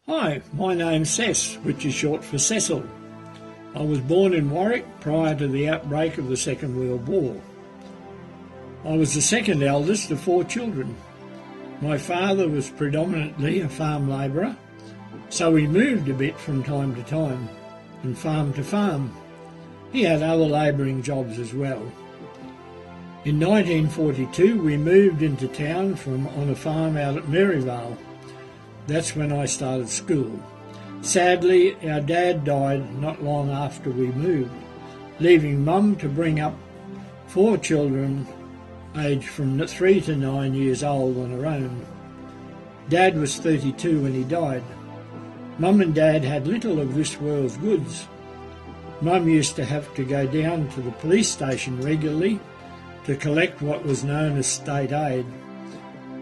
Hi, my name's Cec, which is short for Cecil. I was born in Warwick prior to the outbreak of the Second World War. I was the second eldest of 4 children. My father was predominantly a farm labourer, so we moved a bit from time to time, and farm to farm. He had other labouring jobs as well. In 1942 we moved into town on a farm out at Maryvale. That's when I started school. Sadly, our dad died not long after we moved, leaving Mum to bring up 4 children aged from 3 to 9 years old on her own. Dad was 32 when he died. Mum and Dad had little of this world's goods. Mum used to have to go down to the police station regularly to collect what was known as state aid.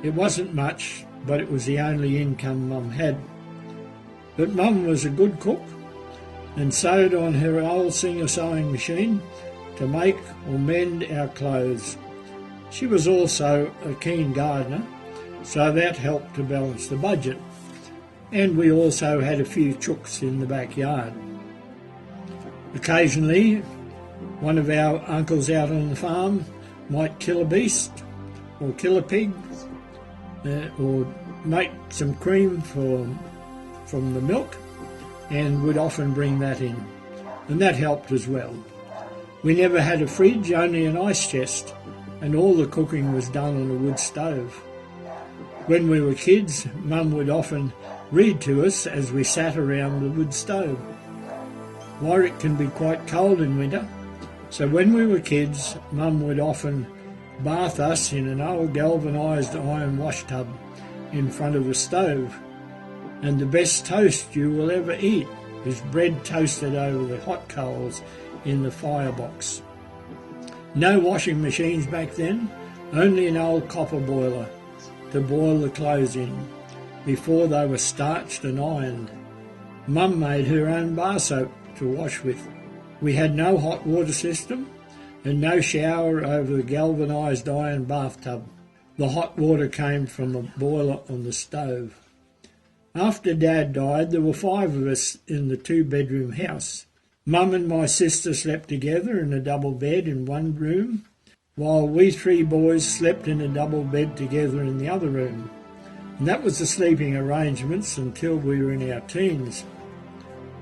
It wasn't much, but it was the only income Mum had. But Mum was a good cook and sewed on her old Singer sewing machine to make or mend our clothes. She was also a keen gardener, so that helped to balance the budget. And we also had a few chooks in the backyard. Occasionally, one of our uncles out on the farm might kill a beast or kill a pig, or make some cream from the milk, and would often bring that in, and that helped as well. We never had a fridge, only an ice chest, and all the cooking was done on a wood stove. When we were kids, Mum would often read to us as we sat around the wood stove. Warwick can be quite cold in winter, so when we were kids, Mum would often bath us in an old galvanised iron wash tub in front of the stove. And the best toast you will ever eat is bread toasted over the hot coals in the firebox. No washing machines back then, only an old copper boiler to boil the clothes in before they were starched and ironed. Mum made her own bar soap to wash with. We had no hot water system and no shower over the galvanised iron bathtub. The hot water came from a boiler on the stove. After Dad died, there were 5 of us in the 2-bedroom house. Mum and my sister slept together in a double bed in one room, while we 3 boys slept in a double bed together in the other room. And that was the sleeping arrangements until we were in our teens.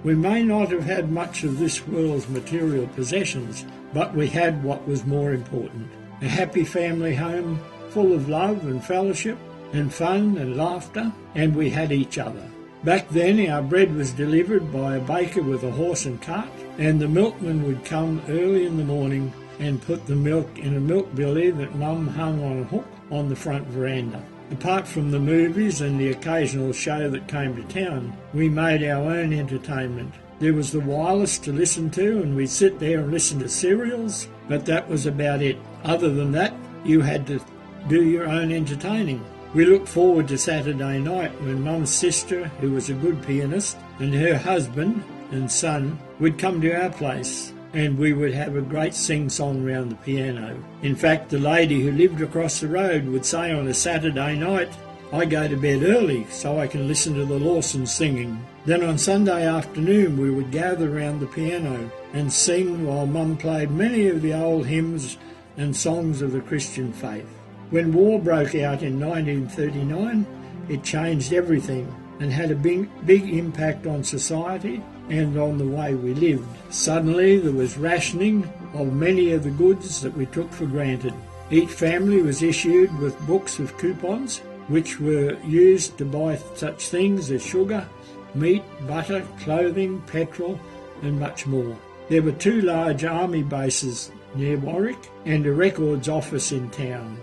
We may not have had much of this world's material possessions, but we had what was more important: a happy family home full of love and fellowship and fun and laughter, and we had each other. Back then our bread was delivered by a baker with a horse and cart, and the milkman would come early in the morning and put the milk in a milk billy that Mum hung on a hook on the front veranda. Apart from the movies and the occasional show that came to town, we made our own entertainment. There was the wireless to listen to, and we'd sit there and listen to serials, but that was about it. Other than that, you had to do your own entertaining. We looked forward to Saturday night when Mum's sister, who was a good pianist, and her husband and son would come to our place, and we would have a great sing-song round the piano. In fact, the lady who lived across the road would say on a Saturday night, "I go to bed early so I can listen to the Lawsons singing." Then on Sunday afternoon we would gather round the piano and sing while Mum played many of the old hymns and songs of the Christian faith. When war broke out in 1939, it changed everything and had a big impact on society and on the way we lived. Suddenly there was rationing of many of the goods that we took for granted. Each family was issued with books of coupons, which were used to buy such things as sugar, meat, butter, clothing, petrol, and much more. There were 2 large army bases near Warwick and a records office in town.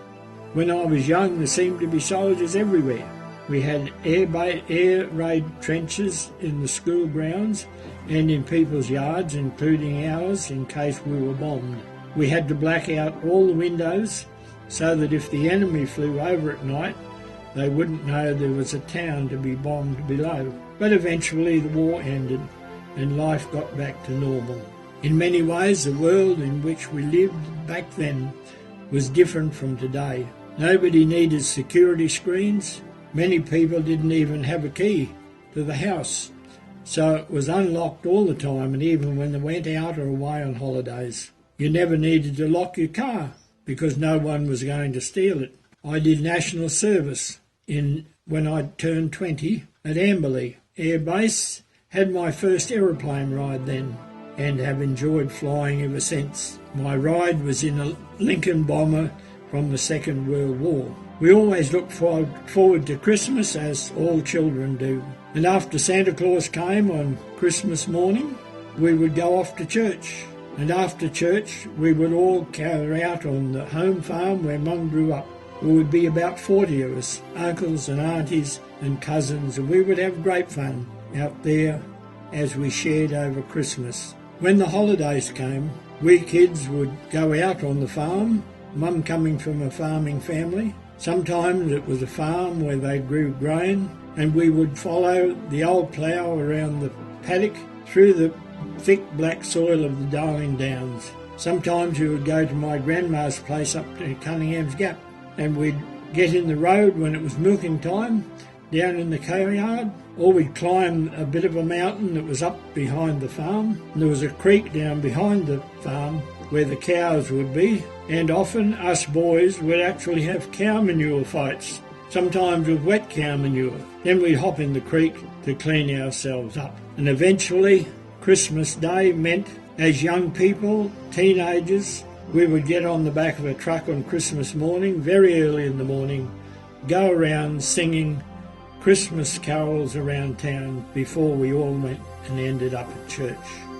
When I was young, there seemed to be soldiers everywhere. We had air raid trenches in the school grounds and in people's yards, including ours, in case we were bombed. We had to black out all the windows so that if the enemy flew over at night, they wouldn't know there was a town to be bombed below. But eventually the war ended and life got back to normal. In many ways, the world in which we lived back then was different from today. Nobody needed security screens. Many people didn't even have a key. to the house, so it was unlocked all the time, and even when they went out or away on holidays. You never needed to lock your car because no one was going to steal it. I did national service when I turned 20 at Amberley Air Base, had my first aeroplane ride then, and have enjoyed flying ever since. My ride was in a Lincoln bomber from the Second World War. We always looked forward to Christmas, as all children do. And after Santa Claus came on Christmas morning, we would go off to church. And after church, we would all gather out on the home farm where Mum grew up. There would be about 40 of us, uncles and aunties and cousins, and we would have great fun out there as we shared over Christmas. When the holidays came, we kids would go out on the farm, Mum coming from a farming family. Sometimes it was a farm where they grew grain, and we would follow the old plough around the paddock through the thick black soil of the Darling Downs. Sometimes we would go to my grandma's place up to Cunningham's Gap, and we'd get in the road when it was milking time, down in the cow yard, or we'd climb a bit of a mountain that was up behind the farm. And there was a creek down behind the farm where the cows would be, and often us boys would actually have cow manure fights, sometimes with wet cow manure. Then we'd hop in the creek to clean ourselves up. And eventually, Christmas Day meant, as young people, teenagers, we would get on the back of a truck on Christmas morning, very early in the morning, go around singing Christmas carols around town before we all went and ended up at church.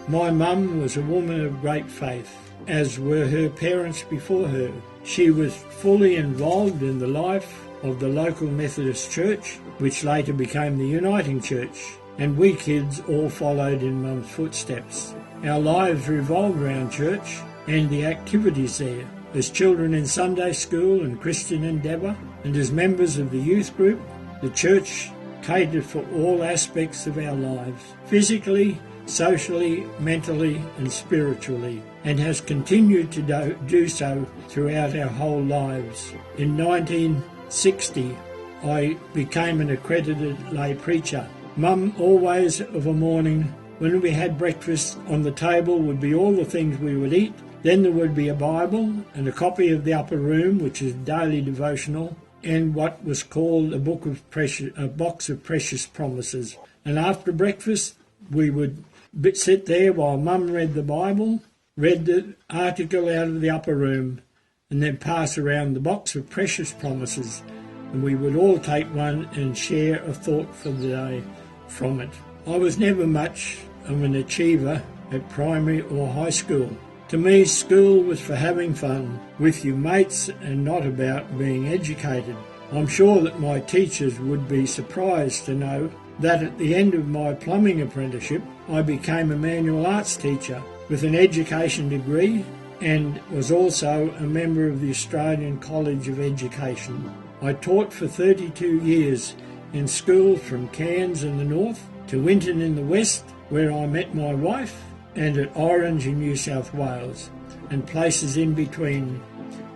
My mum was a woman of great faith, as were her parents before her. She was fully involved in the life of the local Methodist church, which later became the Uniting Church, and we kids all followed in Mum's footsteps. Our lives revolved around church and the activities there. As children in Sunday school and Christian endeavour, and as members of the youth group, the church catered for all aspects of our lives, physically, socially, mentally and spiritually, and has continued to do so throughout our whole lives. In 1960, I became an accredited lay preacher. Mum always of a morning, when we had breakfast, on the table would be all the things we would eat. Then there would be a Bible and a copy of the Upper Room, which is daily devotional, and what was called a box of precious promises. And after breakfast, we would sit there while Mum read the Bible, read the article out of the Upper Room, and then pass around the box of precious promises, and we would all take one and share a thought for the day from it. I was never much of an achiever at primary or high school. To me, school was for having fun with your mates and not about being educated. I'm sure that my teachers would be surprised to know that at the end of my plumbing apprenticeship, I became a manual arts teacher with an education degree and was also a member of the Australian College of Education. I taught for 32 years in schools from Cairns in the north to Winton in the west, where I met my wife, and at Orange in New South Wales, and places in between,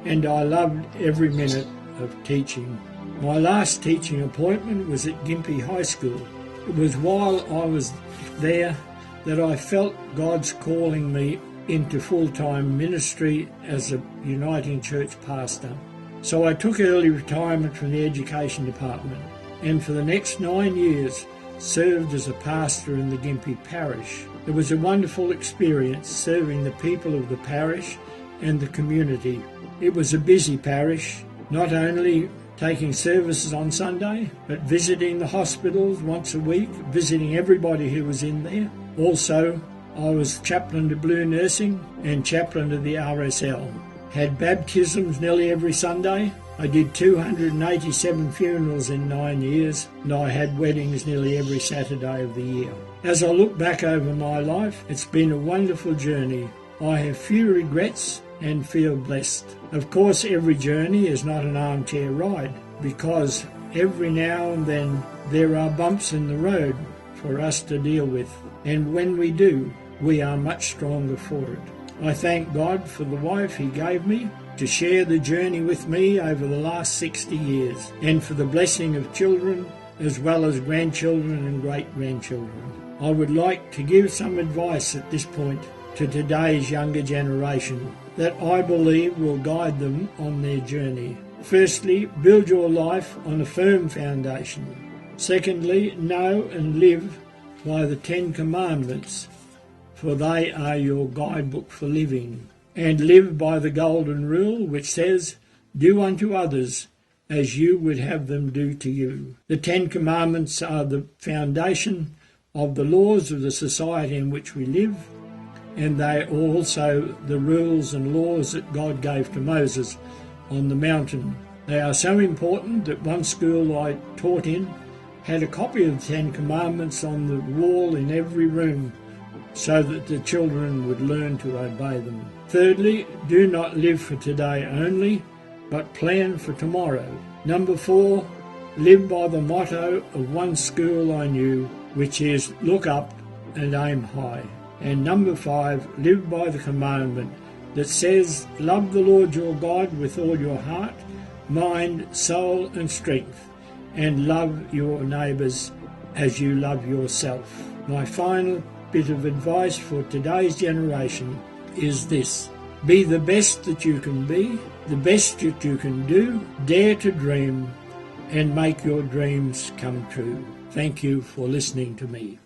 and I loved every minute of teaching. My last teaching appointment was at Gympie High School. It was while I was there that I felt God's calling me into full-time ministry as a Uniting Church pastor. So I took early retirement from the education department, and for the next 9 years served as a pastor in the Gympie parish. It was a wonderful experience serving the people of the parish and the community. It was a busy parish, not only taking services on Sunday, but visiting the hospitals once a week, visiting everybody who was in there. Also, I was chaplain to Blue Nursing and chaplain to the RSL. Had baptisms nearly every Sunday. I did 287 funerals in 9 years, and I had weddings nearly every Saturday of the year. As I look back over my life, it's been a wonderful journey. I have few regrets and feel blessed. Of course, every journey is not an armchair ride, because every now and then there are bumps in the road for us to deal with, and when we do, we are much stronger for it. I thank God for the wife He gave me to share the journey with me over the last 60 years, and for the blessing of children as well as grandchildren and great-grandchildren. I would like to give some advice at this point to today's younger generation that I believe will guide them on their journey. Firstly, build your life on a firm foundation. Secondly, know and live by the 10 Commandments, for they are your guidebook for living. And live by the golden rule which says, do unto others as you would have them do to you. The 10 Commandments are the foundation of the laws of the society in which we live, and they are also the rules and laws that God gave to Moses on the mountain. They are so important that one school I taught in had a copy of the 10 Commandments on the wall in every room so that the children would learn to obey them. Thirdly, do not live for today only, but plan for tomorrow. Number 4, live by the motto of one school I knew, which is look up and aim high. And number 5, live by the commandment that says, love the Lord your God with all your heart, mind, soul and strength, and love your neighbours as you love yourself. My final bit of advice for today's generation is this: be the best that you can be, the best that you can do, dare to dream, and make your dreams come true. Thank you for listening to me.